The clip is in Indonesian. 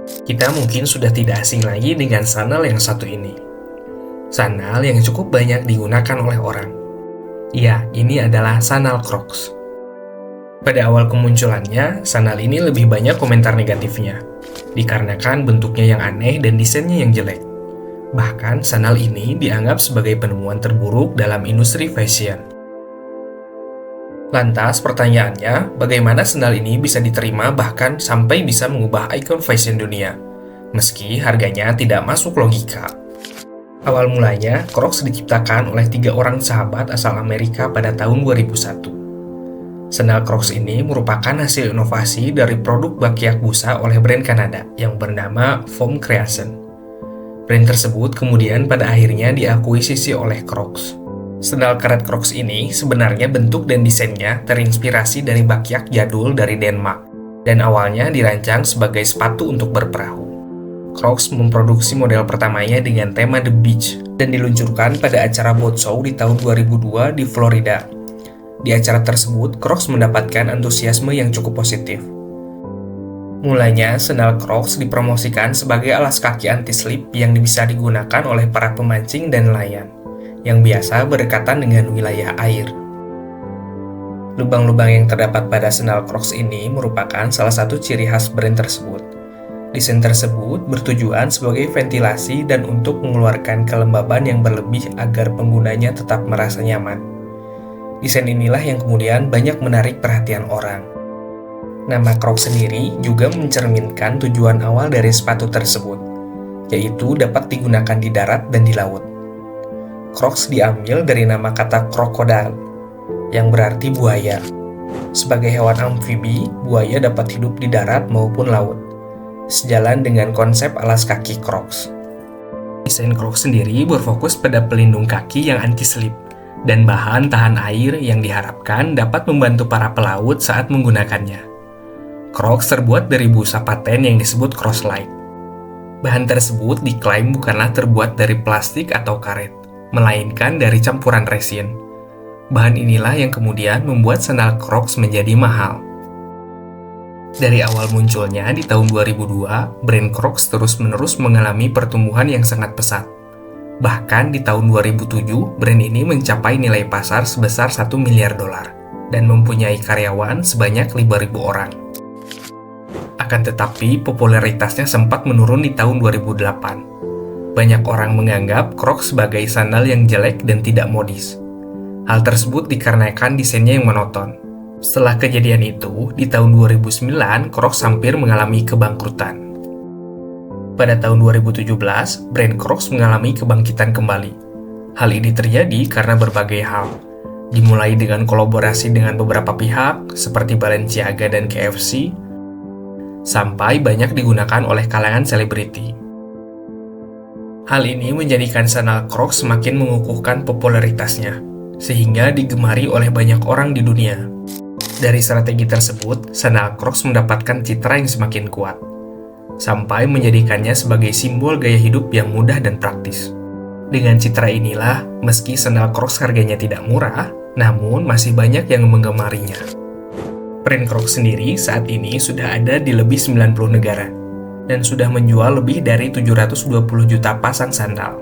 Kita mungkin sudah tidak asing lagi dengan sandal yang satu ini. Sandal yang cukup banyak digunakan oleh orang. Ya, ini adalah sandal Crocs. Pada awal kemunculannya, sandal ini lebih banyak komentar negatifnya, dikarenakan bentuknya yang aneh dan desainnya yang jelek. Bahkan, sandal ini dianggap sebagai penemuan terburuk dalam industri fashion. Lantas pertanyaannya, bagaimana sandal ini bisa diterima bahkan sampai bisa mengubah ikon fashion dunia, meski harganya tidak masuk logika? Awal mulanya, Crocs diciptakan oleh 3 orang sahabat asal Amerika pada tahun 2001. Sandal Crocs ini merupakan hasil inovasi dari produk bakyak busa oleh brand Kanada yang bernama Foam Creation. Brand tersebut kemudian pada akhirnya diakuisisi oleh Crocs. Sandal karet Crocs ini sebenarnya bentuk dan desainnya terinspirasi dari bakyak jadul dari Denmark dan awalnya dirancang sebagai sepatu untuk berperahu. Crocs memproduksi model pertamanya dengan tema The Beach dan diluncurkan pada acara boat show di tahun 2002 di Florida. Di acara tersebut, Crocs mendapatkan antusiasme yang cukup positif. Mulanya, sandal Crocs dipromosikan sebagai alas kaki anti-slip yang bisa digunakan oleh para pemancing dan nelayan yang biasa berdekatan dengan wilayah air. Lubang-lubang yang terdapat pada sandal Crocs ini merupakan salah satu ciri khas brand tersebut. Desain tersebut bertujuan sebagai ventilasi dan untuk mengeluarkan kelembaban yang berlebih agar penggunanya tetap merasa nyaman. Desain inilah yang kemudian banyak menarik perhatian orang. Nama Crocs sendiri juga mencerminkan tujuan awal dari sepatu tersebut, yaitu dapat digunakan di darat dan di laut. Crocs diambil dari nama kata crocodile, yang berarti buaya. Sebagai hewan amfibi, buaya dapat hidup di darat maupun laut, sejalan dengan konsep alas kaki Crocs. Desain Crocs sendiri berfokus pada pelindung kaki yang anti-slip dan bahan tahan air yang diharapkan dapat membantu para pelaut saat menggunakannya. Crocs terbuat dari busa paten yang disebut Croslite. Bahan tersebut diklaim bukanlah terbuat dari plastik atau karet, melainkan dari campuran resin. Bahan inilah yang kemudian membuat sandal Crocs menjadi mahal. Dari awal munculnya di tahun 2002, brand Crocs terus-menerus mengalami pertumbuhan yang sangat pesat. Bahkan di tahun 2007, brand ini mencapai nilai pasar sebesar $1 miliar dan mempunyai karyawan sebanyak 5.000 orang. Akan tetapi, popularitasnya sempat menurun di tahun 2008. Banyak orang menganggap Crocs sebagai sandal yang jelek dan tidak modis. Hal tersebut dikarenakan desainnya yang monoton. Setelah kejadian itu, di tahun 2009, Crocs hampir mengalami kebangkrutan. Pada tahun 2017, brand Crocs mengalami kebangkitan kembali. Hal ini terjadi karena berbagai hal, dimulai dengan kolaborasi dengan beberapa pihak, seperti Balenciaga dan KFC, sampai banyak digunakan oleh kalangan selebriti. Hal ini menjadikan sandal Crocs semakin mengukuhkan popularitasnya, sehingga digemari oleh banyak orang di dunia. Dari strategi tersebut, sandal Crocs mendapatkan citra yang semakin kuat, sampai menjadikannya sebagai simbol gaya hidup yang mudah dan praktis. Dengan citra inilah, meski sandal Crocs harganya tidak murah, namun masih banyak yang menggemarinya. Brand Crocs sendiri saat ini sudah ada di lebih 90 negara, dan sudah menjual lebih dari 720 juta pasang sandal.